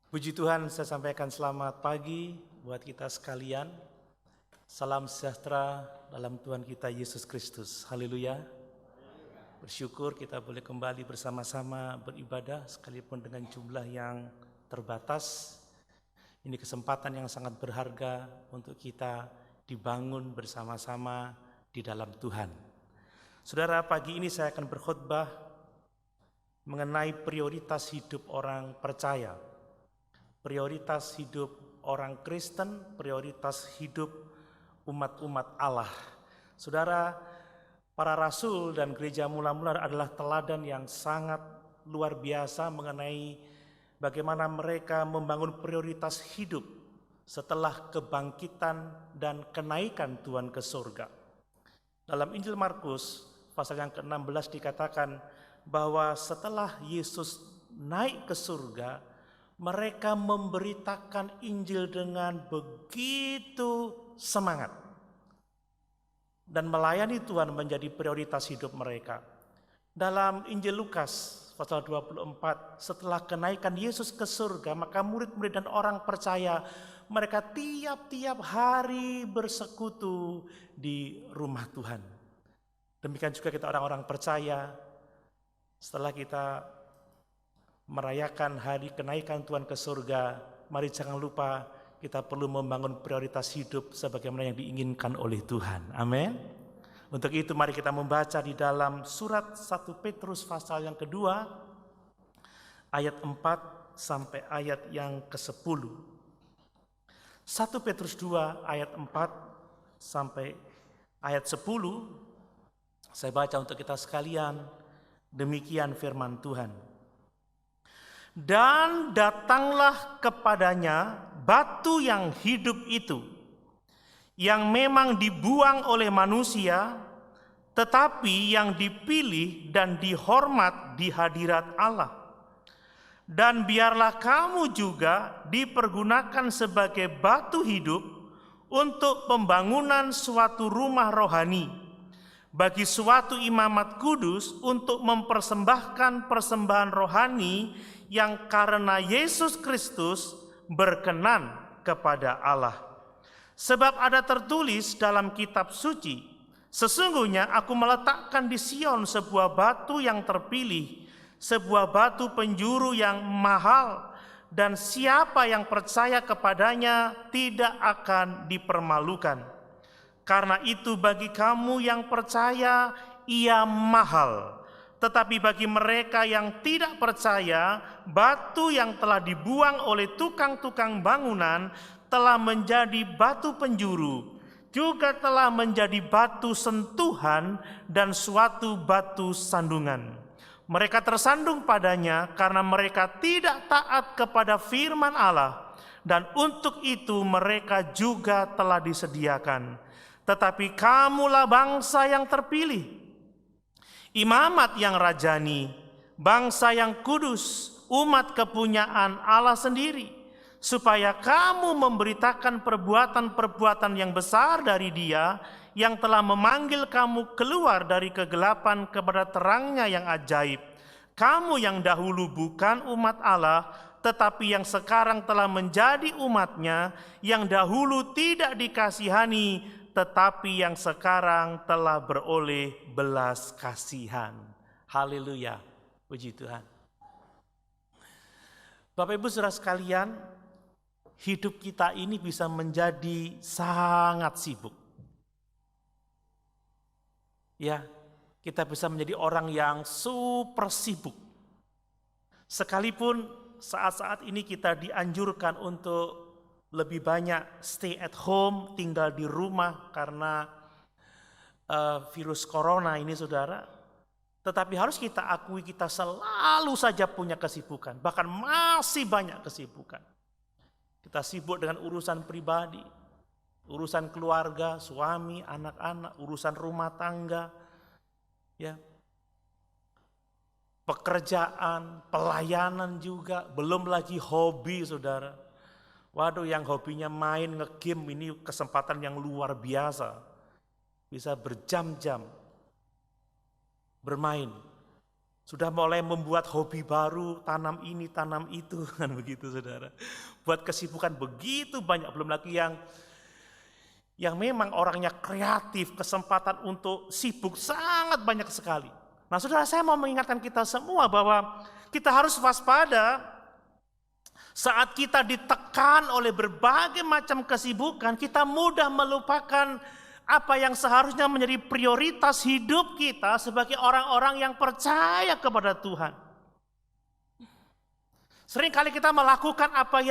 Puji Tuhan, saya sampaikan selamat pagi buat kita sekalian. Salam sejahtera dalam Tuhan kita Yesus Kristus. Haleluya. Bersyukur kita boleh kembali bersama-sama beribadah sekalipun dengan jumlah yang terbatas. Ini kesempatan yang sangat berharga untuk kita dibangun bersama-sama di dalam Tuhan. Saudara, pagi ini saya akan berkhotbah mengenai prioritas hidup orang percaya. Prioritas hidup orang Kristen, prioritas hidup umat-umat Allah. Saudara, para rasul dan gereja mula-mula adalah teladan yang sangat luar biasa mengenai bagaimana mereka membangun prioritas hidup setelah kebangkitan dan kenaikan Tuhan ke surga. Dalam Injil Markus pasal yang ke-16 dikatakan bahwa setelah Yesus naik ke surga, mereka memberitakan Injil dengan begitu semangat. Dan melayani Tuhan menjadi prioritas hidup mereka. Dalam Injil Lukas pasal 24, setelah kenaikan Yesus ke surga, maka murid-murid dan orang percaya mereka tiap-tiap hari bersekutu di rumah Tuhan. Demikian juga kita orang-orang percaya, setelah kita merayakan hari kenaikan Tuhan ke surga, mari jangan lupa kita perlu membangun prioritas hidup sebagaimana yang diinginkan oleh Tuhan. Amin. Untuk itu mari kita membaca di dalam surat 1 Petrus pasal yang kedua, ayat 4 sampai ayat yang ke-10. 1 Petrus 2 ayat 4 sampai ayat 10, saya baca untuk kita sekalian, demikian firman Tuhan. Dan datanglah kepadanya batu yang hidup itu, yang memang dibuang oleh manusia, tetapi yang dipilih dan dihormat di hadirat Allah. Dan biarlah kamu juga dipergunakan sebagai batu hidup untuk pembangunan suatu rumah rohani, bagi suatu imamat kudus untuk mempersembahkan persembahan rohani yang karena Yesus Kristus berkenan kepada Allah. Sebab ada tertulis dalam kitab suci, sesungguhnya aku meletakkan di Sion sebuah batu yang terpilih, sebuah batu penjuru yang mahal, dan siapa yang percaya kepadanya tidak akan dipermalukan. Karena itu bagi kamu yang percaya, ia mahal. Tetapi bagi mereka yang tidak percaya, batu yang telah dibuang oleh tukang-tukang bangunan telah menjadi batu penjuru, juga telah menjadi batu sentuhan dan suatu batu sandungan. Mereka tersandung padanya karena mereka tidak taat kepada firman Allah, dan untuk itu mereka juga telah disediakan. Tetapi kamulah bangsa yang terpilih, imamat yang rajani, bangsa yang kudus, umat kepunyaan Allah sendiri, supaya kamu memberitakan perbuatan-perbuatan yang besar dari Dia yang telah memanggil kamu keluar dari kegelapan kepada terangnya yang ajaib. Kamu yang dahulu bukan umat Allah, tetapi yang sekarang telah menjadi umat-Nya, yang dahulu tidak dikasihani, tetapi yang sekarang telah beroleh belas kasihan. Haleluya, puji Tuhan. Bapak Ibu saudara sekalian, hidup kita ini bisa menjadi sangat sibuk. Ya, kita bisa menjadi orang yang super sibuk. Sekalipun saat-saat ini kita dianjurkan untuk lebih banyak stay at home, tinggal di rumah karena virus corona ini saudara. Tetapi harus kita akui kita selalu saja punya kesibukan, bahkan masih banyak kesibukan. Kita sibuk dengan urusan pribadi, urusan keluarga, suami, anak-anak, urusan rumah tangga, ya, pekerjaan, pelayanan juga, belum lagi hobi saudara. Waduh, yang hobinya main nge-game ini kesempatan yang luar biasa. Bisa berjam-jam bermain. Sudah mulai membuat hobi baru, tanam ini, tanam itu, kan begitu saudara. Buat kesibukan begitu banyak, belum lagi yang memang orangnya kreatif, kesempatan untuk sibuk sangat banyak sekali. Nah saudara, saya mau mengingatkan kita semua bahwa kita harus waspada saat kita ditekan oleh berbagai macam kesibukan, kita mudah melupakan apa yang seharusnya menjadi prioritas hidup kita sebagai orang-orang yang percaya kepada Tuhan. Seringkali kita melakukan apa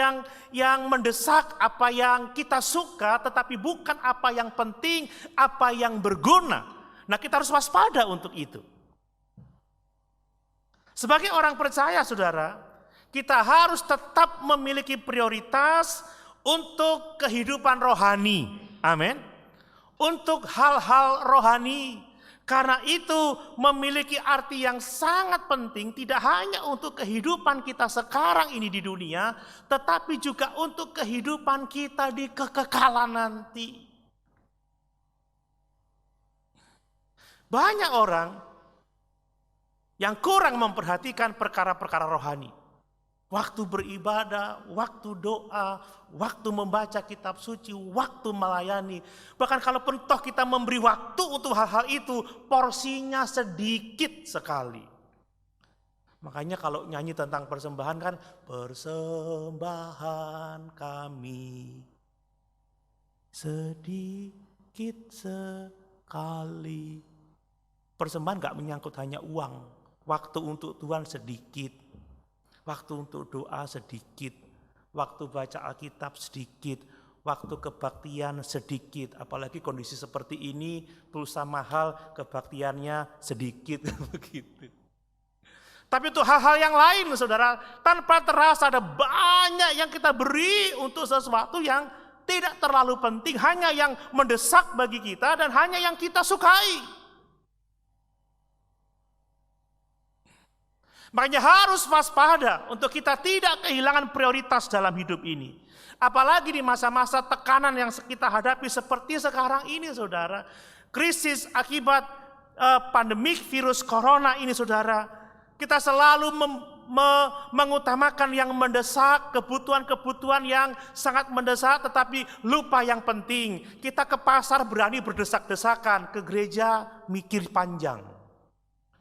yang mendesak, apa yang kita suka, tetapi bukan apa yang penting, apa yang berguna. Nah, kita harus waspada untuk itu. Sebagai orang percaya, saudara, kita harus tetap memiliki prioritas untuk kehidupan rohani. Amin. Untuk hal-hal rohani. Karena itu memiliki arti yang sangat penting, tidak hanya untuk kehidupan kita sekarang ini di dunia, tetapi juga untuk kehidupan kita di kekekalan nanti. Banyak orang yang kurang memperhatikan perkara-perkara rohani. Waktu beribadah, waktu doa, waktu membaca kitab suci, waktu melayani. Bahkan kalau toh kita memberi waktu untuk hal-hal itu, porsinya sedikit sekali. Makanya kalau nyanyi tentang persembahan kan, persembahan kami sedikit sekali. Persembahan gak menyangkut hanya uang, waktu untuk Tuhan sedikit. Waktu untuk doa sedikit, waktu baca Alkitab sedikit, waktu kebaktian sedikit. Apalagi kondisi seperti ini, pulsa mahal, kebaktiannya sedikit. Begitu. Tapi itu hal-hal yang lain, saudara, tanpa terasa ada banyak yang kita beri untuk sesuatu yang tidak terlalu penting, hanya yang mendesak bagi kita dan hanya yang kita sukai. Makanya harus waspada untuk kita tidak kehilangan prioritas dalam hidup ini. Apalagi di masa-masa tekanan yang kita hadapi seperti sekarang ini, saudara. Krisis akibat pandemik virus corona ini, saudara. Kita selalu mengutamakan yang mendesak, kebutuhan-kebutuhan yang sangat mendesak, tetapi lupa yang penting. Kita ke pasar berani berdesak-desakan, ke gereja mikir panjang.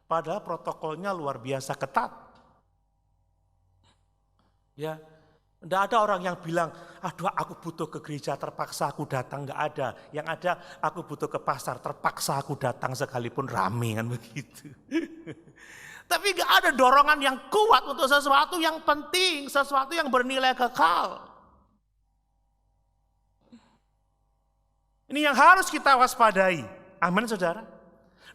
Padahal protokolnya luar biasa ketat. Ya, tidak ada orang yang bilang, aduh aku butuh ke gereja terpaksa aku datang, nggak ada. Yang ada aku butuh ke pasar terpaksa aku datang sekalipun rame kan begitu. Tapi nggak ada dorongan yang kuat untuk sesuatu yang penting, sesuatu yang bernilai kekal. Ini yang harus kita waspadai. Amin, saudara.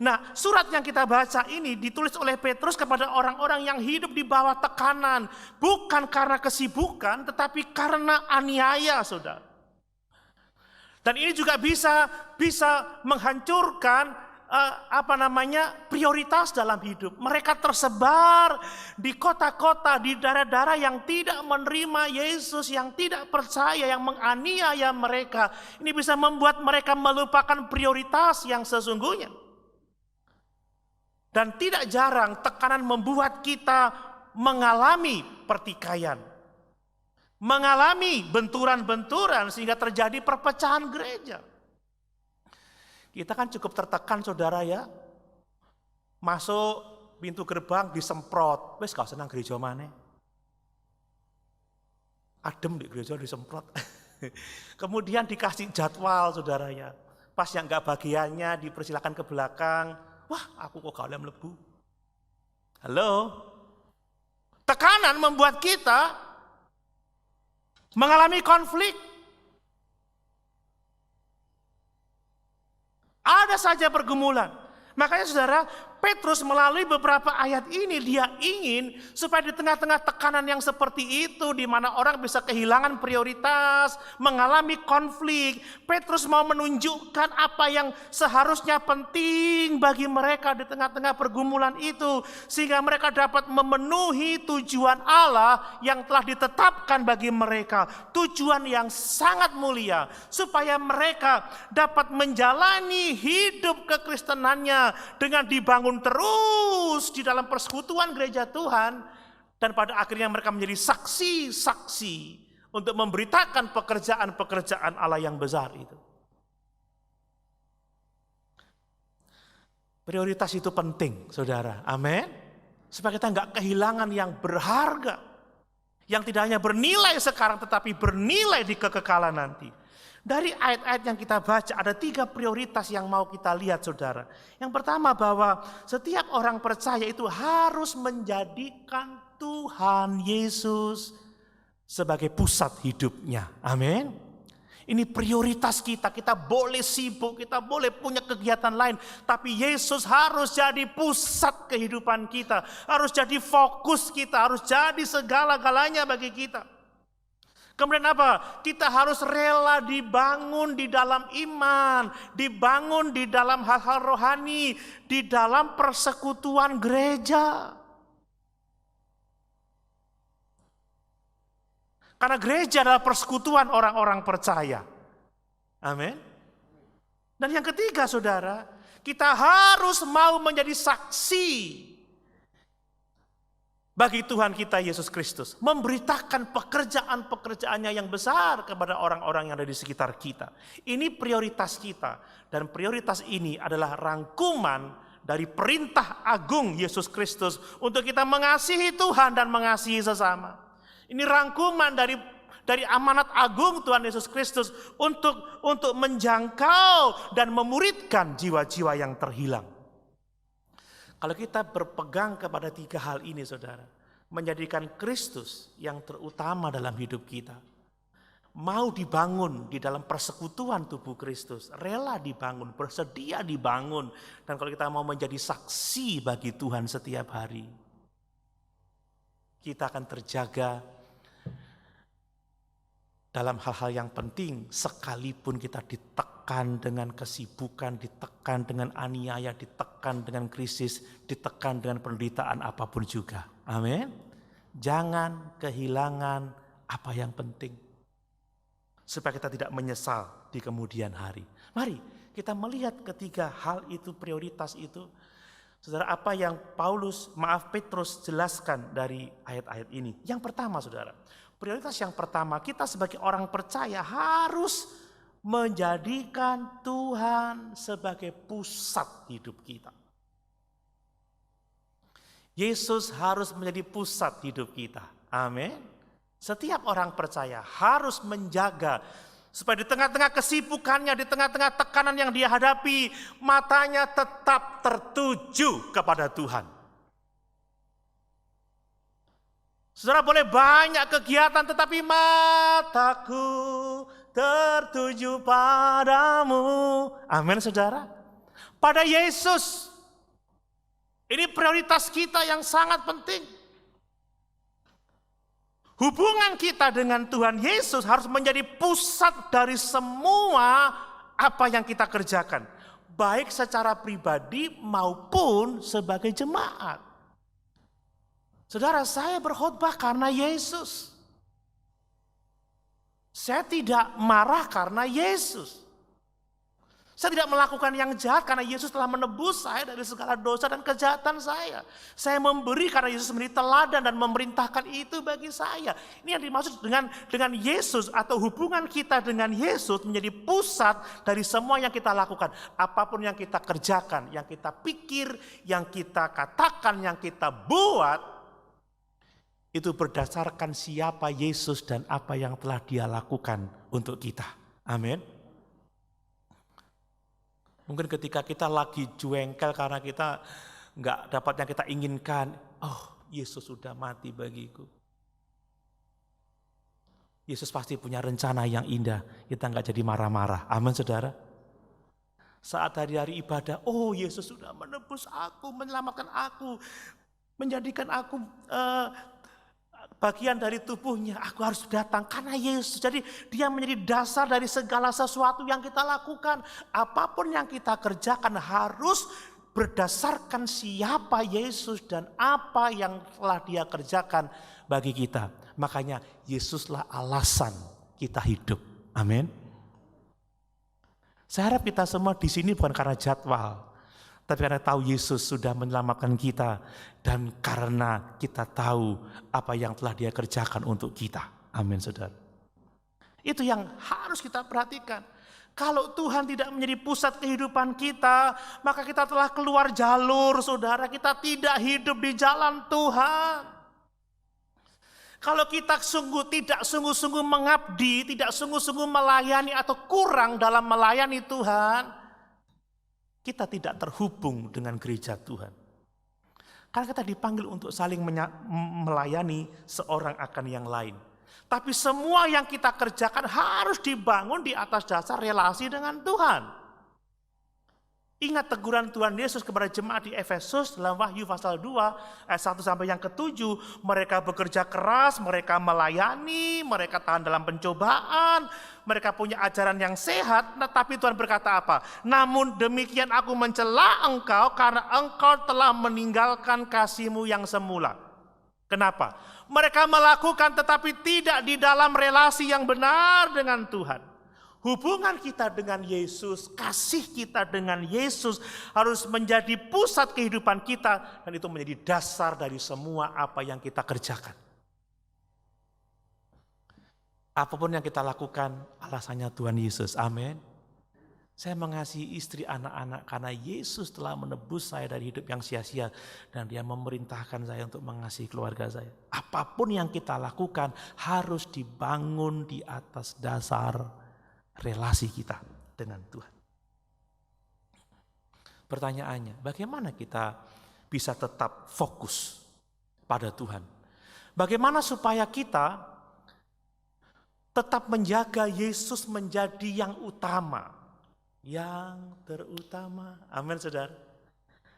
Nah, surat yang kita baca ini ditulis oleh Petrus kepada orang-orang yang hidup di bawah tekanan. Bukan karena kesibukan, tetapi karena aniaya, saudara. Dan ini juga bisa menghancurkan prioritas dalam hidup. Mereka tersebar di kota-kota, di daerah-daerah yang tidak menerima Yesus, yang tidak percaya, yang menganiaya mereka. Ini bisa membuat mereka melupakan prioritas yang sesungguhnya. Dan tidak jarang tekanan membuat kita mengalami pertikaian. Mengalami benturan-benturan sehingga terjadi perpecahan gereja. Kita kan cukup tertekan, saudara, ya. Masuk pintu gerbang disemprot. Wes gak senang gereja mana. Adem di gereja disemprot. Kemudian dikasih jadwal, saudara, ya. Pas yang gak bagiannya dipersilakan ke belakang. Wah, aku kok gak boleh melebu. Halo? Tekanan membuat kita mengalami konflik. Ada saja pergumulan. Makanya saudara, Petrus melalui beberapa ayat ini dia ingin supaya di tengah-tengah tekanan yang seperti itu, di mana orang bisa kehilangan prioritas, mengalami konflik, Petrus mau menunjukkan apa yang seharusnya penting bagi mereka di tengah-tengah pergumulan itu, sehingga mereka dapat memenuhi tujuan Allah yang telah ditetapkan bagi mereka, tujuan yang sangat mulia, supaya mereka dapat menjalani hidup kekristenannya dengan dibangun dibangun terus di dalam persekutuan gereja Tuhan, dan pada akhirnya mereka menjadi saksi-saksi untuk memberitakan pekerjaan-pekerjaan Allah yang besar itu. Prioritas itu penting, saudara. Amin. Supaya kita nggak kehilangan yang berharga, yang tidak hanya bernilai sekarang tetapi bernilai di kekekalan nanti. Dari ayat-ayat yang kita baca ada 3 prioritas yang mau kita lihat, saudara. Yang pertama, bahwa setiap orang percaya itu harus menjadikan Tuhan Yesus sebagai pusat hidupnya. Amin. Ini prioritas kita. Kita boleh sibuk, kita boleh punya kegiatan lain, tapi Yesus harus jadi pusat kehidupan kita, harus jadi fokus kita, harus jadi segala-galanya bagi kita. Kemudian apa? Kita harus rela dibangun di dalam iman, dibangun di dalam hal-hal rohani, di dalam persekutuan gereja. Karena gereja adalah persekutuan orang-orang percaya. Amin. Dan yang ketiga, saudara, kita harus mau menjadi saksi bagi Tuhan kita Yesus Kristus. Memberitakan pekerjaan-pekerjaannya yang besar kepada orang-orang yang ada di sekitar kita. Ini prioritas kita. Dan prioritas ini adalah rangkuman dari perintah agung Yesus Kristus untuk kita mengasihi Tuhan dan mengasihi sesama. Ini rangkuman dari amanat agung Tuhan Yesus Kristus untuk menjangkau dan memuridkan jiwa-jiwa yang terhilang. Kalau kita berpegang kepada 3 hal ini, saudara, menjadikan Kristus yang terutama dalam hidup kita, mau dibangun di dalam persekutuan tubuh Kristus, rela dibangun, bersedia dibangun, dan kalau kita mau menjadi saksi bagi Tuhan setiap hari, kita akan terjaga dalam hal-hal yang penting, sekalipun kita ditekan dengan kesibukan, ditekan dengan aniaya, ditekan dengan krisis, ditekan dengan penderitaan apapun juga. Amin. Jangan kehilangan apa yang penting, supaya kita tidak menyesal di kemudian hari. Mari kita melihat ketiga hal itu, prioritas itu. Saudara, apa yang Petrus jelaskan dari ayat-ayat ini. Yang pertama, saudara, prioritas yang pertama, kita sebagai orang percaya harus menjadikan Tuhan sebagai pusat hidup kita. Yesus harus menjadi pusat hidup kita. Amin. Setiap orang percaya harus menjaga supaya di tengah-tengah kesibukannya, di tengah-tengah tekanan yang dia hadapi, matanya tetap tertuju kepada Tuhan. Saudara boleh banyak kegiatan, tetapi mataku tertuju padamu. Amin, saudara. Pada Yesus. Ini prioritas kita yang sangat penting. Hubungan kita dengan Tuhan Yesus harus menjadi pusat dari semua apa yang kita kerjakan. Baik secara pribadi maupun sebagai jemaat. Saudara, saya berkhotbah karena Yesus. Saya tidak marah karena Yesus. Saya tidak melakukan yang jahat karena Yesus telah menebus saya dari segala dosa dan kejahatan saya. Saya memberi karena Yesus menjadi teladan dan memerintahkan itu bagi saya. Ini yang dimaksud dengan Yesus, atau hubungan kita dengan Yesus menjadi pusat dari semua yang kita lakukan. Apapun yang kita kerjakan, yang kita pikir, yang kita katakan, yang kita buat, itu berdasarkan siapa Yesus dan apa yang telah Dia lakukan untuk kita. Amin. Mungkin ketika kita lagi jengkel karena kita nggak dapat yang kita inginkan, oh Yesus sudah mati bagiku. Yesus pasti punya rencana yang indah, kita nggak jadi marah-marah. Amin, saudara. Saat hari-hari ibadah, oh Yesus sudah menebus aku, menyelamatkan aku, menjadikan aku bagian dari tubuhnya, aku harus datang karena Yesus. Jadi Dia menjadi dasar dari segala sesuatu yang kita lakukan. Apapun yang kita kerjakan harus berdasarkan siapa Yesus dan apa yang telah Dia kerjakan bagi kita. Makanya Yesuslah alasan kita hidup. Amin. Saya harap kita semua di sini bukan karena jadwal, Tapi karena tahu Yesus sudah menyelamatkan kita, dan karena kita tahu apa yang telah Dia kerjakan untuk kita. Amin, saudara. Itu yang harus kita perhatikan. Kalau Tuhan tidak menjadi pusat kehidupan kita, maka kita telah keluar jalur, saudara. Kita tidak hidup di jalan Tuhan. Kalau kita tidak sungguh-sungguh mengabdi, tidak sungguh-sungguh melayani atau kurang dalam melayani Tuhan, kita tidak terhubung dengan gereja Tuhan. Karena kita dipanggil untuk saling melayani seorang akan yang lain. Tapi semua yang kita kerjakan harus dibangun di atas dasar relasi dengan Tuhan. Ingat teguran Tuhan Yesus kepada jemaat di Efesus dalam Wahyu pasal 2 ayat 1 sampai yang ke-7. Mereka bekerja keras, mereka melayani, mereka tahan dalam pencobaan, mereka punya ajaran yang sehat. Tapi Tuhan berkata apa? Namun demikian aku mencela engkau karena engkau telah meninggalkan kasihmu yang semula. Kenapa? Mereka melakukan tetapi tidak di dalam relasi yang benar dengan Tuhan. Hubungan kita dengan Yesus, kasih kita dengan Yesus harus menjadi pusat kehidupan kita. Dan itu menjadi dasar dari semua apa yang kita kerjakan. Apapun yang kita lakukan, alasannya Tuhan Yesus. Amin. Saya mengasihi istri, anak-anak karena Yesus telah menebus saya dari hidup yang sia-sia. Dan Dia memerintahkan saya untuk mengasihi keluarga saya. Apapun yang kita lakukan harus dibangun di atas dasar relasi kita dengan Tuhan. Pertanyaannya, bagaimana kita bisa tetap fokus pada Tuhan? Bagaimana supaya kita tetap menjaga Yesus menjadi yang utama, yang terutama? Amin, saudara.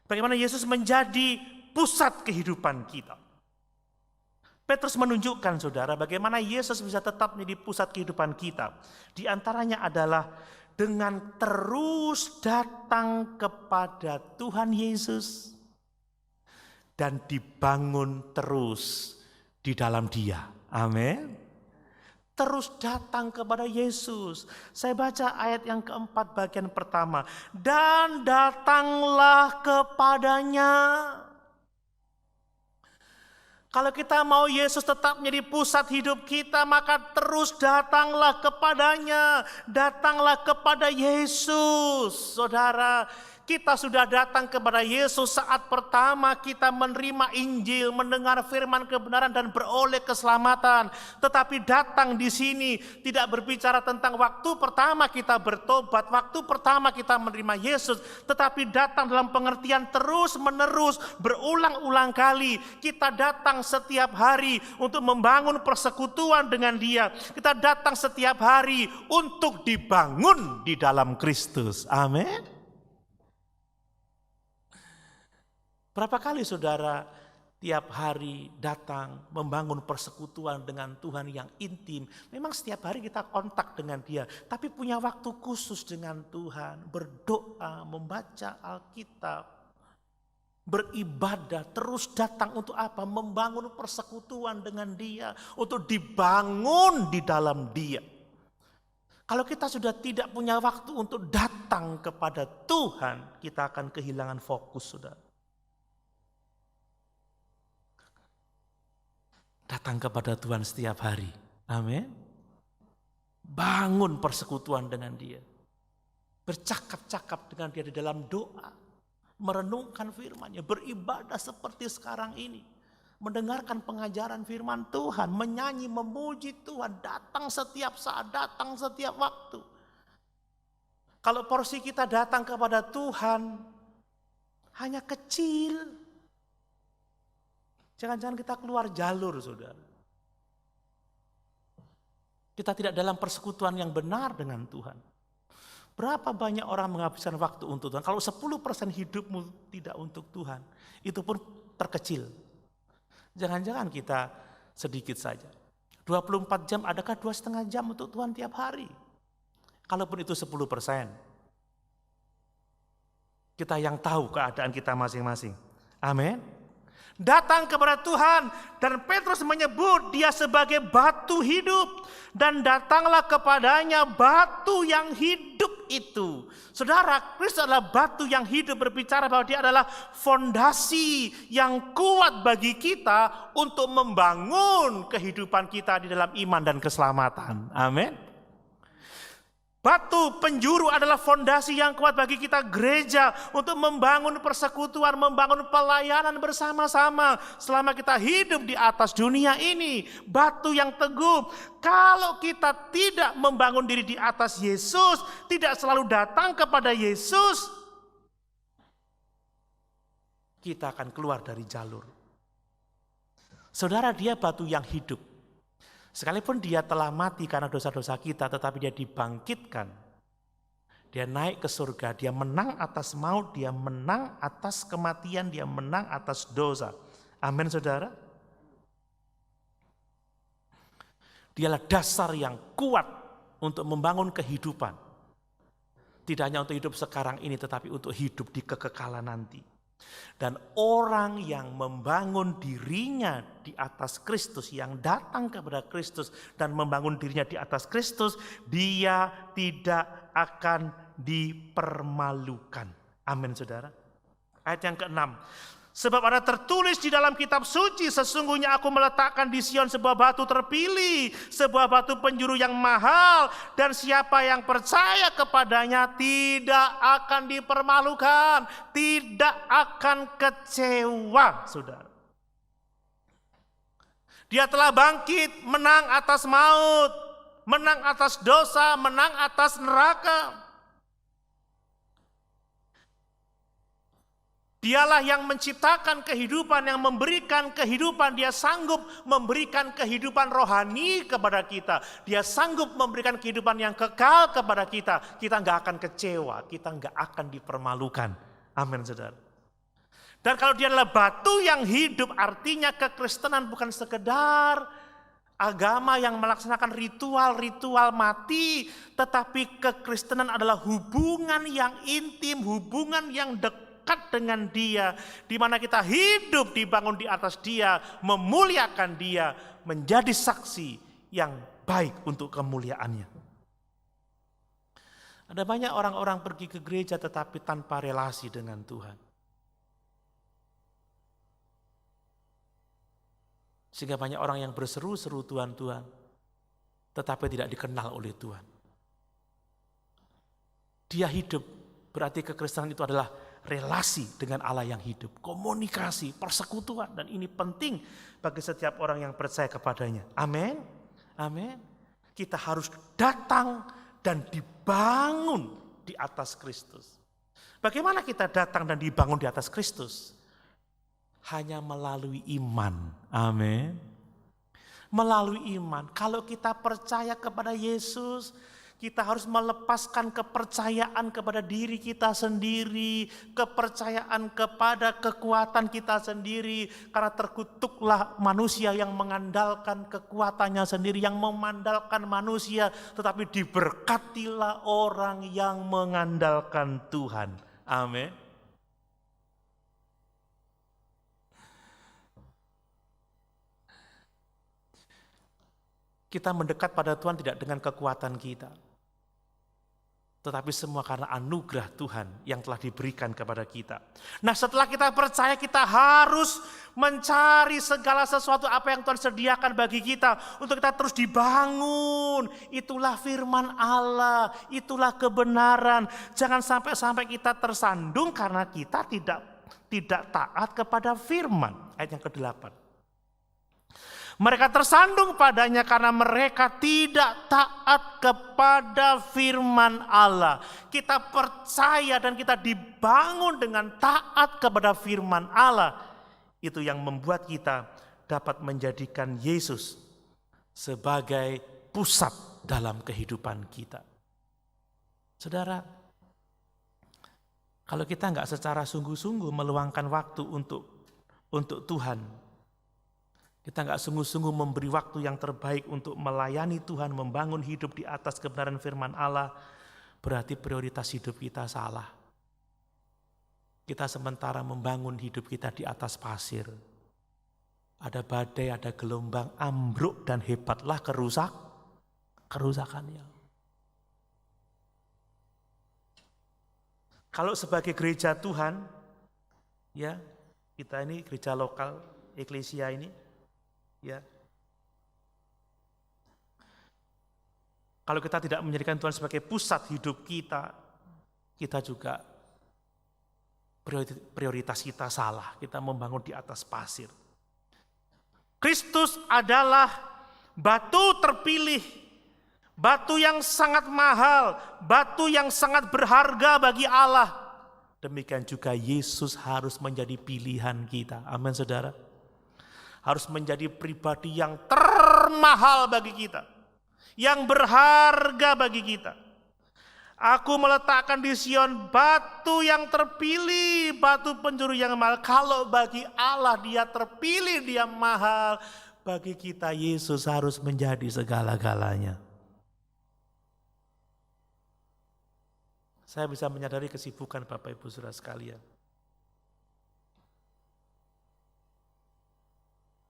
Bagaimana Yesus menjadi pusat kehidupan kita? Petrus menunjukkan, saudara, bagaimana Yesus bisa tetap menjadi pusat kehidupan kita. Di antaranya adalah dengan terus datang kepada Tuhan Yesus dan dibangun terus di dalam Dia. Amin. Terus datang kepada Yesus. Saya baca ayat yang keempat bagian pertama. Dan datanglah kepadanya. Kalau kita mau Yesus tetap menjadi pusat hidup kita, maka terus datanglah kepadanya. Datanglah kepada Yesus. Saudara, kita sudah datang kepada Yesus saat pertama kita menerima Injil, mendengar firman kebenaran dan beroleh keselamatan. Tetapi datang di sini tidak berbicara tentang waktu pertama kita bertobat, waktu pertama kita menerima Yesus, tetapi datang dalam pengertian terus menerus, berulang-ulang kali. Kita datang setiap hari untuk membangun persekutuan dengan Dia. Kita datang setiap hari untuk dibangun di dalam Kristus. Amin. Berapa kali saudara tiap hari datang membangun persekutuan dengan Tuhan yang intim. Memang setiap hari kita kontak dengan Dia, tapi punya waktu khusus dengan Tuhan. Berdoa, membaca Alkitab, beribadah, terus datang untuk apa? Membangun persekutuan dengan Dia, untuk dibangun di dalam Dia. Kalau kita sudah tidak punya waktu untuk datang kepada Tuhan, kita akan kehilangan fokus, saudara. Datang kepada Tuhan setiap hari. Amin. Bangun persekutuan dengan Dia. Bercakap-cakap dengan Dia di dalam doa. Merenungkan firman-Nya. Beribadah seperti sekarang ini. Mendengarkan pengajaran firman Tuhan. Menyanyi, memuji Tuhan. Datang setiap saat, datang setiap waktu. Kalau porsi kita datang kepada Tuhan hanya kecil, jangan-jangan kita keluar jalur, saudara. Kita tidak dalam persekutuan yang benar dengan Tuhan. Berapa banyak orang menghabiskan waktu untuk Tuhan? Kalau 10% hidupmu tidak untuk Tuhan, itu pun terkecil. Jangan-jangan kita sedikit saja. 24 jam, adakah 2,5 jam untuk Tuhan tiap hari? Kalaupun itu 10%. Kita yang tahu keadaan kita masing-masing. Amin. Datang kepada Tuhan, dan Petrus menyebut Dia sebagai batu hidup, dan datanglah kepadanya batu yang hidup itu. Saudara, Kristus adalah batu yang hidup, berbicara bahwa dia adalah fondasi yang kuat bagi kita untuk membangun kehidupan kita di dalam iman dan keselamatan. Amin. Batu penjuru adalah fondasi yang kuat bagi kita gereja untuk membangun persekutuan, membangun pelayanan bersama-sama selama kita hidup di atas dunia ini. Batu yang teguh. Kalau kita tidak membangun diri di atas Yesus, tidak selalu datang kepada Yesus, kita akan keluar dari jalur. Saudara, dia batu yang hidup. Sekalipun dia telah mati karena dosa-dosa kita, tetapi dia dibangkitkan. Dia naik ke surga, dia menang atas maut, dia menang atas kematian, dia menang atas dosa. Amin, saudara. Dialah dasar yang kuat untuk membangun kehidupan. Tidak hanya untuk hidup sekarang ini, tetapi untuk hidup di kekekalan nanti. Dan orang yang membangun dirinya di atas Kristus, yang datang kepada Kristus dan membangun dirinya di atas Kristus, dia tidak akan dipermalukan. Amin, saudara. Ayat yang ke-6. Sebab ada tertulis di dalam kitab suci, sesungguhnya aku meletakkan di Sion sebuah batu terpilih, sebuah batu penjuru yang mahal, dan siapa yang percaya kepadanya tidak akan dipermalukan, tidak akan kecewa, saudara. Dia telah bangkit, menang atas maut, menang atas dosa, menang atas neraka. Dialah yang menciptakan kehidupan, yang memberikan kehidupan. Dia sanggup memberikan kehidupan rohani kepada kita. Dia sanggup memberikan kehidupan yang kekal kepada kita. Kita nggak akan kecewa, kita nggak akan dipermalukan. Amin, saudara. Dan kalau dia adalah batu yang hidup, artinya kekristenan bukan sekedar agama yang melaksanakan ritual-ritual mati, tetapi kekristenan adalah hubungan yang intim, hubungan yang dekat dengan dia, di mana kita hidup dibangun di atas dia, memuliakan dia, menjadi saksi yang baik untuk kemuliaannya. Ada banyak orang-orang pergi ke gereja tetapi tanpa relasi dengan Tuhan. Sehingga banyak orang yang berseru-seru Tuhan, Tuhan, tetapi tidak dikenal oleh Tuhan. Dia hidup, berarti kekristenan itu adalah relasi dengan Allah yang hidup, komunikasi, persekutuan, dan ini penting bagi setiap orang yang percaya kepadanya. Amin. Amin. Kita harus datang dan dibangun di atas Kristus. Bagaimana kita datang dan dibangun di atas Kristus? Hanya melalui iman. Amin. Melalui iman. Kalau kita percaya kepada Yesus, kita harus melepaskan kepercayaan kepada diri kita sendiri, kepercayaan kepada kekuatan kita sendiri, karena terkutuklah manusia yang mengandalkan kekuatannya sendiri, yang memandalkan manusia, tetapi diberkatilah orang yang mengandalkan Tuhan. Amin. Kita mendekat pada Tuhan tidak dengan kekuatan kita, tetapi semua karena anugerah Tuhan yang telah diberikan kepada kita. Nah, setelah kita percaya, kita harus mencari segala sesuatu apa yang Tuhan sediakan bagi kita untuk kita terus dibangun. Itulah firman Allah, itulah kebenaran. Jangan sampai kita tersandung karena kita tidak taat kepada firman. Ayat yang ke-8. Mereka tersandung padanya karena mereka tidak taat kepada firman Allah. Kita percaya dan kita dibangun dengan taat kepada firman Allah. Itu yang membuat kita dapat menjadikan Yesus sebagai pusat dalam kehidupan kita. Saudara, kalau kita nggak secara sungguh-sungguh meluangkan waktu untuk Tuhan, kita nggak sungguh-sungguh memberi waktu yang terbaik untuk melayani Tuhan, membangun hidup di atas kebenaran firman Allah, berarti prioritas hidup kita salah. Kita sementara membangun hidup kita di atas pasir. Ada badai, ada gelombang, ambruk dan hebatlah kerusakannya. Kalau sebagai gereja Tuhan, ya, kita ini gereja lokal, eklesia ini, ya. Kalau kita tidak menjadikan Tuhan sebagai pusat hidup kita, kita juga prioritas kita salah. Kita membangun di atas pasir. Kristus adalah batu terpilih, batu yang sangat mahal, batu yang sangat berharga bagi Allah. Demikian juga Yesus harus menjadi pilihan kita. Amin, saudara. Harus menjadi pribadi yang termahal bagi kita, yang berharga bagi kita. Aku meletakkan di Sion batu yang terpilih, batu penjuru yang mahal. Kalau bagi Allah dia terpilih, dia mahal. Bagi kita Yesus harus menjadi segala-galanya. Saya bisa menyadari kesibukan Bapak Ibu Saudara sekalian.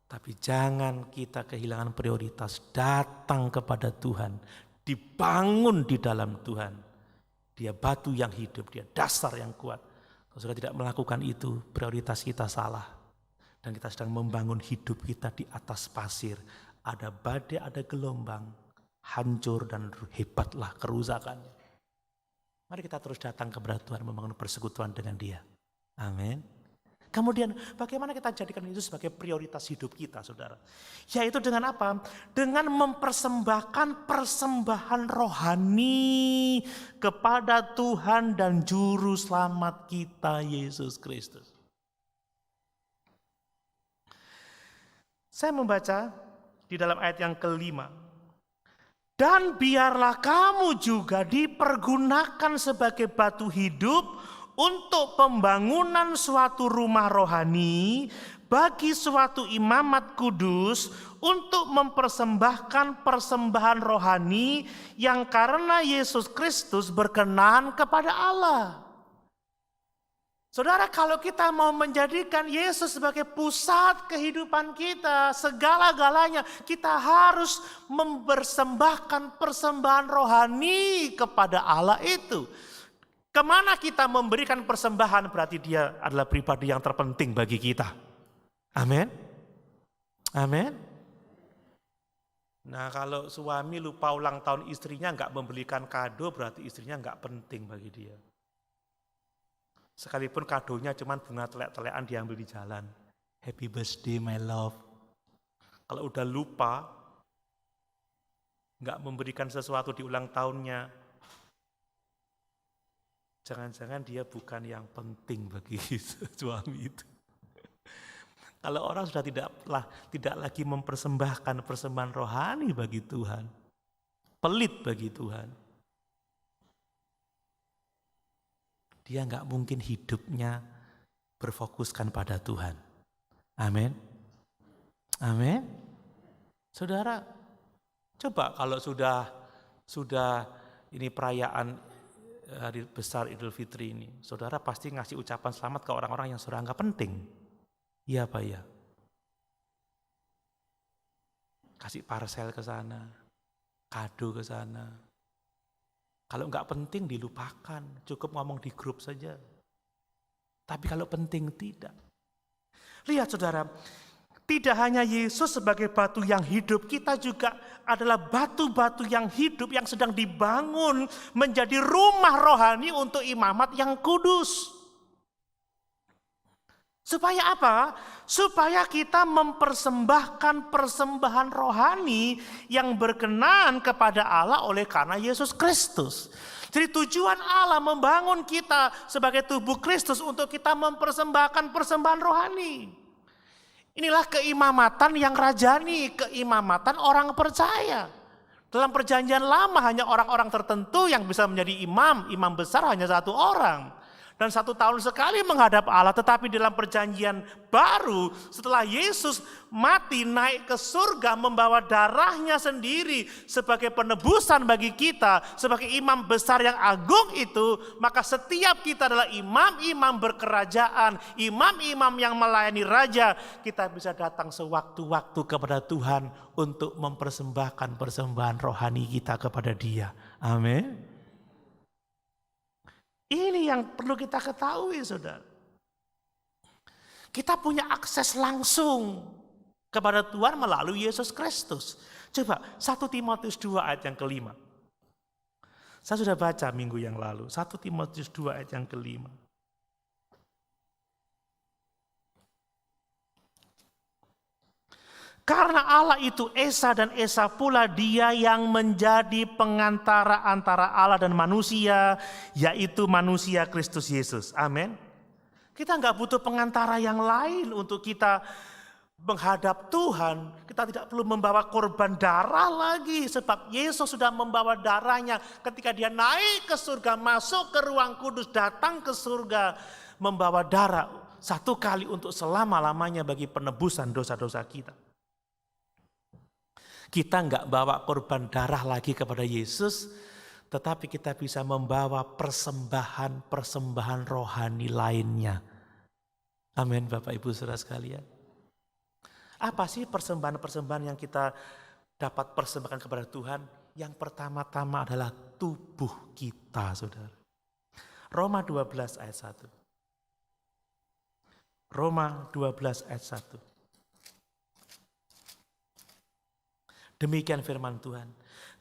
Tapi jangan kita kehilangan prioritas datang kepada Tuhan, dibangun di dalam Tuhan. Dia batu yang hidup, dia dasar yang kuat. Kalau sudah tidak melakukan itu, prioritas kita salah. Dan kita sedang membangun hidup kita di atas pasir. Ada badai, ada gelombang, hancur dan hebatlah kerusakannya. Mari kita terus datang kepada Tuhan, membangun persekutuan dengan Dia. Amin. Kemudian bagaimana kita jadikan itu sebagai prioritas hidup kita, saudara? Yaitu dengan apa? Dengan mempersembahkan persembahan rohani kepada Tuhan dan Juru Selamat kita, Yesus Kristus. Saya membaca di dalam ayat yang kelima. Dan biarlah kamu juga dipergunakan sebagai batu hidup untuk pembangunan suatu rumah rohani bagi suatu imamat kudus untuk mempersembahkan persembahan rohani yang karena Yesus Kristus berkenan kepada Allah. Saudara, kalau kita mau menjadikan Yesus sebagai pusat kehidupan kita, segala-galanya, kita harus mempersembahkan persembahan rohani kepada Allah itu. Kemana kita memberikan persembahan berarti dia adalah pribadi yang terpenting bagi kita. Amin. Amin. Nah, kalau suami lupa ulang tahun istrinya nggak membelikan kado berarti istrinya nggak penting bagi dia. Sekalipun kadonya cuma bunga telek-telekan diambil di jalan. Happy birthday my love. Kalau udah lupa nggak memberikan sesuatu di ulang tahunnya, jangan-jangan dia bukan yang penting bagi suami itu. Kalau orang sudah tidak lagi mempersembahkan persembahan rohani bagi Tuhan, pelit bagi Tuhan, dia nggak mungkin hidupnya berfokuskan pada Tuhan. Amin. Amin. Saudara, coba kalau sudah ini perayaan hari besar Idul Fitri ini, saudara pasti ngasih ucapan selamat ke orang-orang yang saudara anggap penting. Iya Pak ya. Kasih parcel ke sana, kado ke sana. Kalau enggak penting dilupakan, cukup ngomong di grup saja. Tapi kalau penting tidak. Lihat saudara, tidak hanya Yesus sebagai batu yang hidup, kita juga adalah batu-batu yang hidup yang sedang dibangun menjadi rumah rohani untuk imamat yang kudus. Supaya apa? Supaya kita mempersembahkan persembahan rohani yang berkenan kepada Allah oleh karena Yesus Kristus. Jadi tujuan Allah membangun kita sebagai tubuh Kristus untuk kita mempersembahkan persembahan rohani. Inilah keimamatan yang rajani, keimamatan orang percaya. Dalam perjanjian lama hanya orang-orang tertentu yang bisa menjadi imam besar hanya satu orang. Dan 1 tahun sekali menghadap Allah, tetapi dalam perjanjian baru setelah Yesus mati naik ke surga membawa darahnya sendiri sebagai penebusan bagi kita, sebagai imam besar yang agung itu, maka setiap kita adalah imam-imam berkerajaan, imam-imam yang melayani raja, kita bisa datang sewaktu-waktu kepada Tuhan untuk mempersembahkan persembahan rohani kita kepada Dia. Amin. Ini yang perlu kita ketahui, saudara. Kita punya akses langsung kepada Tuhan melalui Yesus Kristus. Coba 1 Timotius 2 ayat yang kelima. Saya sudah baca minggu yang lalu. 1 Timotius 2 ayat yang kelima. Karena Allah itu Esa dan Esa pula dia yang menjadi pengantara antara Allah dan manusia, yaitu manusia Kristus Yesus. Amin. Kita nggak butuh pengantara yang lain untuk kita menghadap Tuhan. Kita tidak perlu membawa korban darah lagi, sebab Yesus sudah membawa darahnya ketika dia naik ke surga, masuk ke ruang kudus, datang ke surga, membawa darah satu kali untuk selama-lamanya bagi penebusan dosa-dosa kita. Kita nggak bawa korban darah lagi kepada Yesus, tetapi kita bisa membawa persembahan-persembahan rohani lainnya. Amin, Bapak Ibu Saudara sekalian. Apa sih persembahan-persembahan yang kita dapat persembahkan kepada Tuhan? Yang pertama-tama adalah tubuh kita, saudara. Roma 12 ayat 1. Roma 12 ayat 1. Demikian firman Tuhan.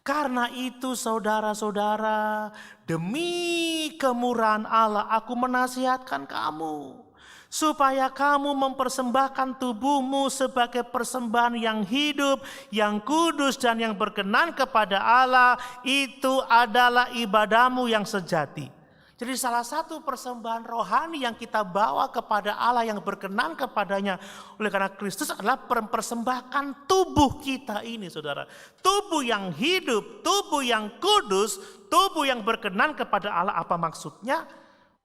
Karena itu saudara-saudara, demi kemurahan Allah aku menasihatkan kamu, supaya kamu mempersembahkan tubuhmu sebagai persembahan yang hidup, yang kudus dan yang berkenan kepada Allah. Itu adalah ibadahmu yang sejati. Jadi salah satu persembahan rohani yang kita bawa kepada Allah yang berkenan kepadanya oleh karena Kristus adalah mempersembahkan tubuh kita ini, saudara. Tubuh yang hidup, tubuh yang kudus, tubuh yang berkenan kepada Allah. Apa maksudnya?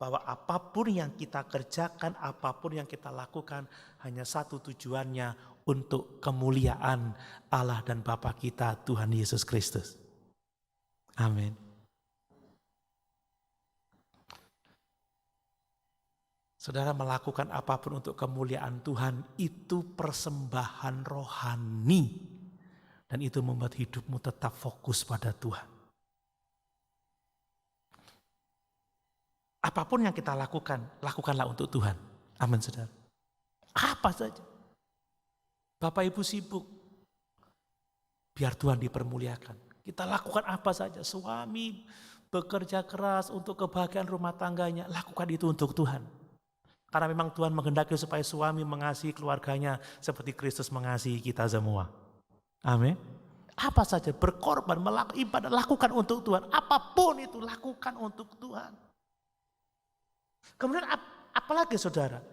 Bahwa apapun yang kita kerjakan, apapun yang kita lakukan, hanya satu tujuannya, untuk kemuliaan Allah dan Bapa kita, Tuhan Yesus Kristus. Amin. Saudara, melakukan apapun untuk kemuliaan Tuhan itu persembahan rohani. Dan itu membuat hidupmu tetap fokus pada Tuhan. Apapun yang kita lakukan, lakukanlah untuk Tuhan. Amin, saudara. Apa saja. Bapak Ibu sibuk, biar Tuhan dipermuliakan. Kita lakukan apa saja. Suami bekerja keras untuk kebahagiaan rumah tangganya, lakukan itu untuk Tuhan. Karena memang Tuhan menghendaki supaya suami mengasihi keluarganya seperti Kristus mengasihi kita semua. Amin. Apa saja, berkorban, melakukan ibadah, lakukan untuk Tuhan. Apapun itu, lakukan untuk Tuhan. Kemudian apalagi saudara,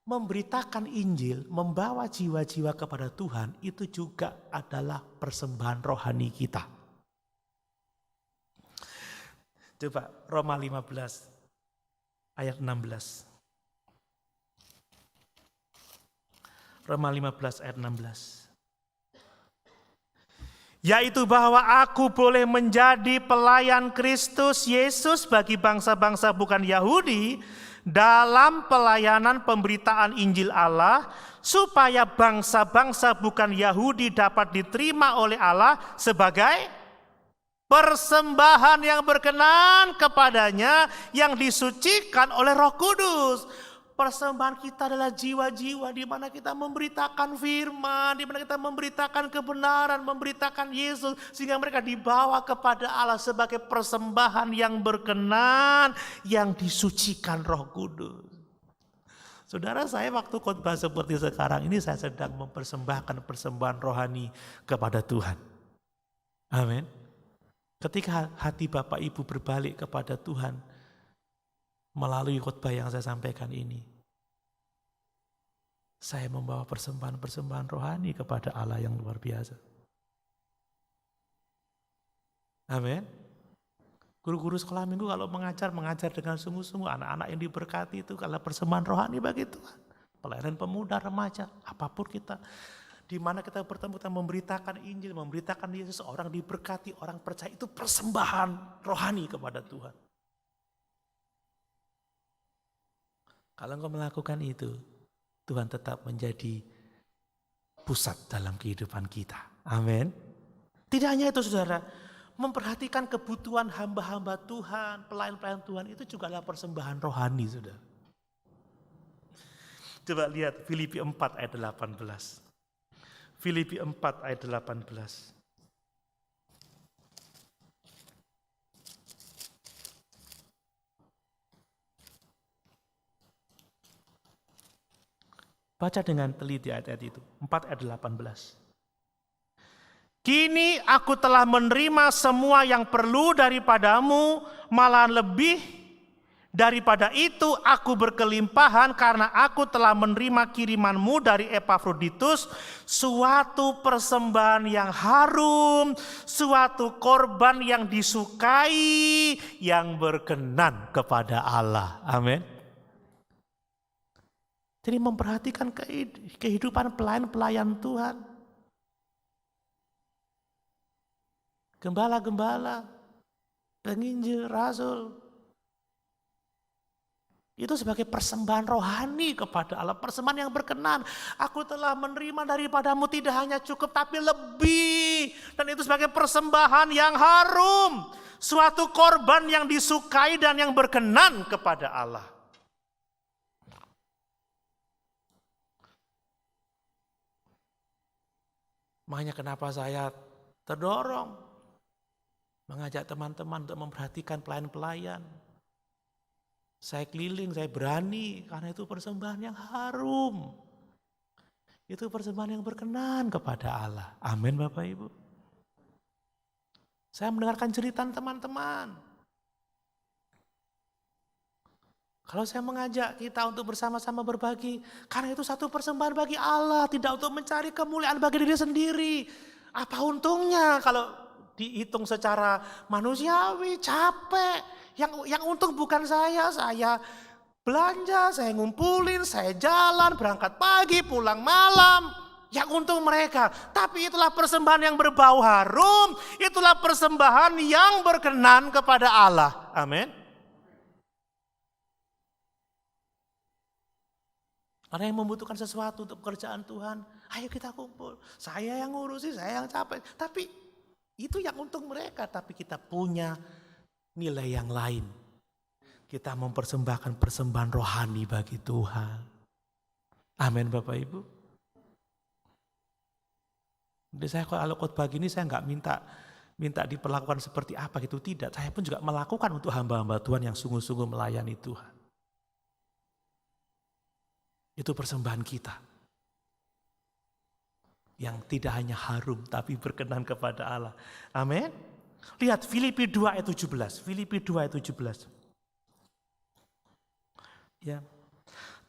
memberitakan Injil, membawa jiwa-jiwa kepada Tuhan, itu juga adalah persembahan rohani kita. Coba Roma 15 ayat 16. Roma 15 ayat 16. Yaitu bahwa aku boleh menjadi pelayan Kristus Yesus bagi bangsa-bangsa bukan Yahudi dalam pelayanan pemberitaan Injil Allah, supaya bangsa-bangsa bukan Yahudi dapat diterima oleh Allah sebagai persembahan yang berkenan kepadanya, yang disucikan oleh Roh Kudus. Persembahan kita adalah jiwa-jiwa di mana kita memberitakan firman, di mana kita memberitakan kebenaran, memberitakan Yesus, sehingga mereka dibawa kepada Allah sebagai persembahan yang berkenan, yang disucikan Roh Kudus. Saudara, saya waktu khotbah seperti sekarang ini, saya sedang mempersembahkan persembahan rohani kepada Tuhan. Amin. Ketika hati Bapak Ibu berbalik kepada Tuhan melalui khotbah yang saya sampaikan ini, saya membawa persembahan-persembahan rohani kepada Allah yang luar biasa. Amin. Guru-guru sekolah minggu kalau mengajar dengan sungguh-sungguh. Anak-anak yang diberkati itu kalau persembahan rohani bagi Tuhan. Pelayanan pemuda, remaja, apapun kita. Di mana kita bertemu, kita memberitakan Injil, memberitakan Yesus, orang diberkati, orang percaya, itu persembahan rohani kepada Tuhan. Kalau engkau melakukan itu, Tuhan tetap menjadi pusat dalam kehidupan kita. Amin. Tidak hanya itu saudara, memperhatikan kebutuhan hamba-hamba Tuhan, pelayan-pelayan Tuhan itu juga adalah persembahan rohani, saudara. Coba lihat Filipi 4 ayat 18. Filipi 4 ayat 18. Baca dengan teliti ayat-ayat itu, 4 ayat 18. Kini aku telah menerima semua yang perlu daripadamu, malah lebih daripada itu aku berkelimpahan karena aku telah menerima kirimanmu dari Epafroditus, suatu persembahan yang harum, suatu korban yang disukai, yang berkenan kepada Allah. Amin. Jadi memperhatikan kehidupan pelayan-pelayan Tuhan. Gembala-gembala, penginjil, rasul. Itu sebagai persembahan rohani kepada Allah, persembahan yang berkenan. Aku telah menerima daripadamu tidak hanya cukup tapi lebih. Dan itu sebagai persembahan yang harum, suatu korban yang disukai dan yang berkenan kepada Allah. Makanya kenapa saya terdorong mengajak teman-teman untuk memperhatikan pelayan-pelayan. Saya keliling, saya berani karena itu persembahan yang harum. Itu persembahan yang berkenan kepada Allah. Amin Bapak Ibu. Saya mendengarkan cerita teman-teman. Kalau saya mengajak kita untuk bersama-sama berbagi, karena itu satu persembahan bagi Allah, tidak untuk mencari kemuliaan bagi diri sendiri. Apa untungnya kalau dihitung secara manusiawi, capek. Yang untung bukan saya belanja, saya ngumpulin, saya jalan, berangkat pagi, pulang malam. Yang untung mereka. Tapi itulah persembahan yang berbau harum, itulah persembahan yang berkenan kepada Allah. Amin. Ada yang membutuhkan sesuatu untuk pekerjaan Tuhan, ayo kita kumpul. Saya yang ngurusi, saya yang capek. Tapi itu yang untung mereka, tapi kita punya nilai yang lain. Kita mempersembahkan persembahan rohani bagi Tuhan. Amin Bapak Ibu. Jadi saya kalau khotbah gini saya nggak minta diperlakukan seperti apa gitu, tidak. Saya pun juga melakukan untuk hamba-hamba Tuhan yang sungguh-sungguh melayani Tuhan. Itu persembahan kita. Yang tidak hanya harum tapi berkenan kepada Allah. Amin. Lihat Filipi 2 ayat 17. Filipi 2 ayat 17. Ya.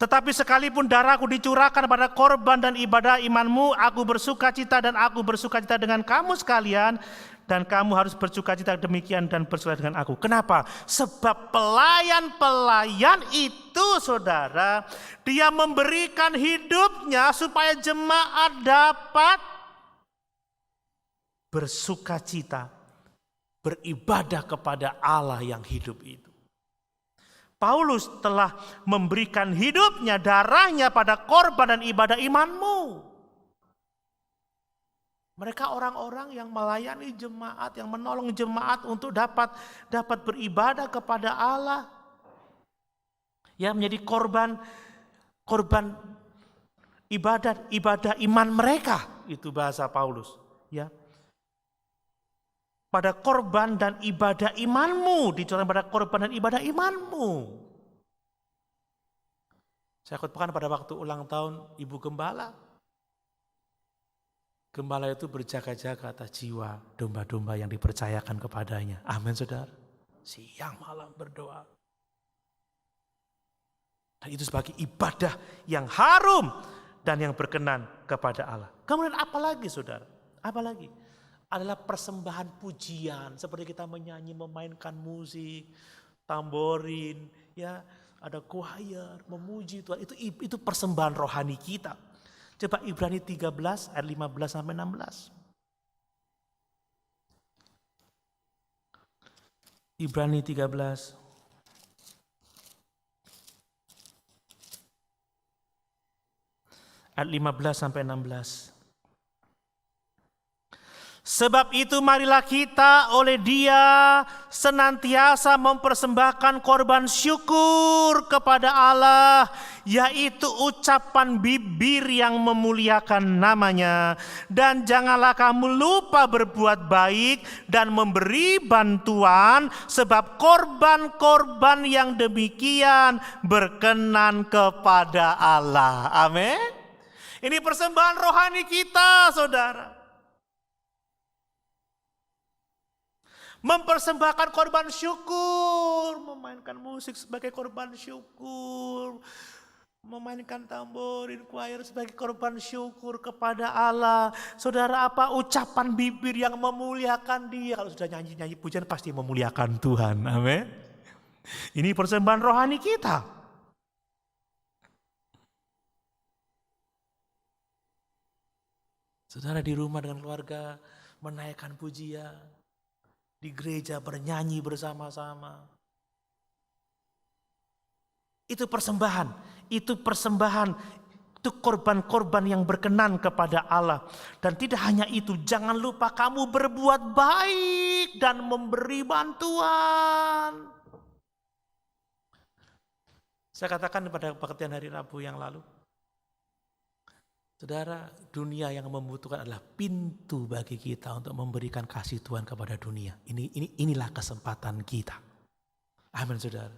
Tetapi sekalipun darahku dicurahkan pada korban dan ibadah imanmu, aku bersukacita dan aku bersukacita dengan kamu sekalian, dan kamu harus bersukacita demikian dan bersukacita dengan aku. Kenapa? Sebab pelayan-pelayan itu, saudara, dia memberikan hidupnya supaya jemaat dapat bersukacita, beribadah kepada Allah yang hidup itu. Paulus telah memberikan hidupnya, darahnya pada korban dan ibadah imanmu. Mereka orang-orang yang melayani jemaat, yang menolong jemaat untuk dapat beribadah kepada Allah. Ya, menjadi korban ibadah iman mereka, itu bahasa Paulus, ya. Pada korban dan ibadah imanmu, dicontohkan pada korban dan ibadah imanmu. Saya khotbahkan pada waktu ulang tahun Ibu Gembala. Gembala itu berjaga-jaga atas jiwa domba-domba yang dipercayakan kepadanya. Amin saudara. Siang malam berdoa. Dan itu sebagai ibadah yang harum dan yang berkenan kepada Allah. Kemudian apa lagi saudara? Apa lagi? Adalah persembahan pujian, seperti kita menyanyi, memainkan musik, tamborin, ya, ada choir, memuji Tuhan. Itu persembahan rohani kita. Coba Ibrani 13 ayat 15 sampai 16. Ibrani 13 ayat 15 sampai 16. Sebab itu marilah kita oleh Dia senantiasa mempersembahkan korban syukur kepada Allah, yaitu ucapan bibir yang memuliakan namanya. Dan janganlah kamu lupa berbuat baik dan memberi bantuan, sebab korban-korban yang demikian berkenan kepada Allah. Amin. Ini persembahan rohani kita, saudara. Mempersembahkan korban syukur, memainkan musik sebagai korban syukur, memainkan tamborin choir sebagai korban syukur kepada Allah. Saudara, apa ucapan bibir yang memuliakan Dia? Kalau sudah nyanyi-nyanyi pujian pasti memuliakan Tuhan. Amin. Ini persembahan rohani kita. Saudara di rumah dengan keluarga menaikkan pujian, di gereja bernyanyi bersama-sama. Itu persembahan, itu korban-korban yang berkenan kepada Allah. Dan tidak hanya itu, jangan lupa kamu berbuat baik dan memberi bantuan. Saya katakan pada kebaktian hari Rabu yang lalu, saudara, dunia yang membutuhkan adalah pintu bagi kita untuk memberikan kasih Tuhan kepada dunia. Inilah kesempatan kita. Amin, saudara.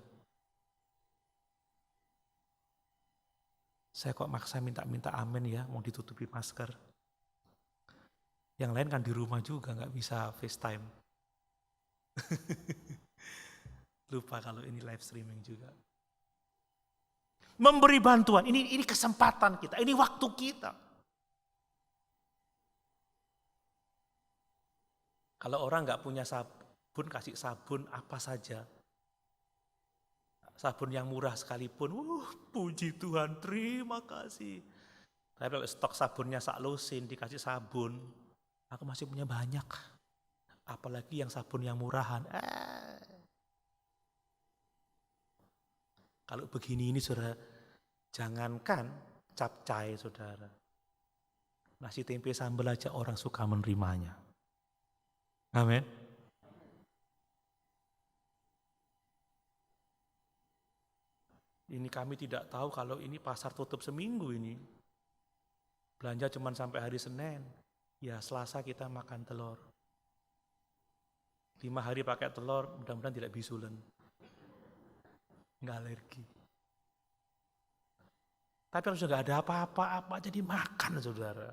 Saya kok maksa minta amin ya, mau ditutupi masker. Yang lain kan di rumah juga, nggak bisa FaceTime. Lupa kalau ini live streaming juga. Memberi bantuan, ini kesempatan kita, ini waktu kita. Kalau orang nggak punya sabun, kasih sabun apa saja. Sabun yang murah sekalipun, puji Tuhan, terima kasih. Tapi kalau stok sabunnya sak lusin dikasih sabun, aku masih punya banyak. Apalagi yang sabun yang murahan. Kalau begini ini saudara, jangankan capcay saudara. Nasi tempe sambal aja orang suka menerimanya. Amin. Ini kami tidak tahu kalau ini pasar tutup seminggu ini. Belanja cuma sampai hari Senin. Ya Selasa kita makan telur. 5 hari pakai telur, mudah-mudahan tidak bisulen. Nggak alergi. Tapi kalau sudah nggak ada apa-apa jadi makan, saudara.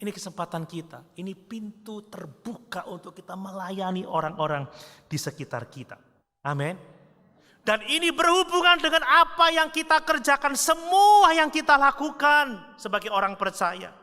Ini kesempatan kita, ini pintu terbuka untuk kita melayani orang-orang di sekitar kita. Amin. Dan ini berhubungan dengan apa yang kita kerjakan, semua yang kita lakukan sebagai orang percaya.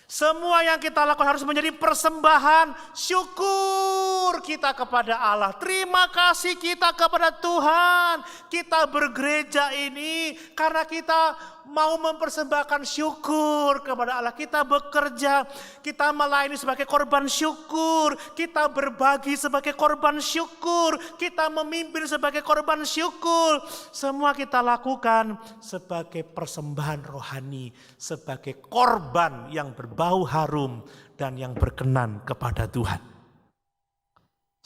Semua yang kita lakukan harus menjadi persembahan syukur kita kepada Allah. Terima kasih kita kepada Tuhan. Kita bergereja ini karena kita mau mempersembahkan syukur kepada Allah. Kita bekerja, kita melayani sebagai korban syukur. Kita berbagi sebagai korban syukur. Kita memimpin sebagai korban syukur. Semua kita lakukan sebagai persembahan rohani. Sebagai korban yang berbau harum dan yang berkenan kepada Tuhan.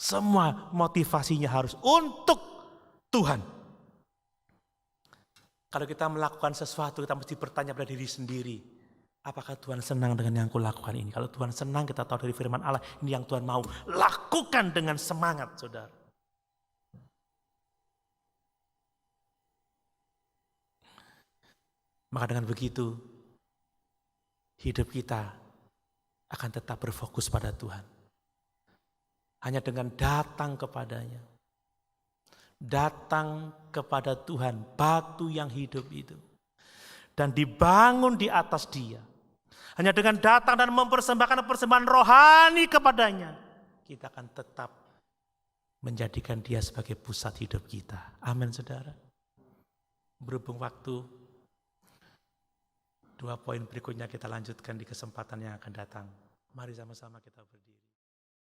Semua motivasinya harus untuk Tuhan. Kalau kita melakukan sesuatu, kita mesti bertanya pada diri sendiri. Apakah Tuhan senang dengan yang kulakukan ini? Kalau Tuhan senang, kita tahu dari firman Allah, ini yang Tuhan mau. Lakukan dengan semangat, saudara. Maka dengan begitu, hidup kita akan tetap berfokus pada Tuhan. Hanya dengan datang kepadanya. Datang kepada Tuhan, batu yang hidup itu. Dan dibangun di atas Dia. Hanya dengan datang dan mempersembahkan persembahan rohani kepadanya, kita akan tetap menjadikan Dia sebagai pusat hidup kita. Amin, saudara. Berhubung waktu, 2 poin berikutnya kita lanjutkan di kesempatan yang akan datang. Mari sama-sama kita berdiri.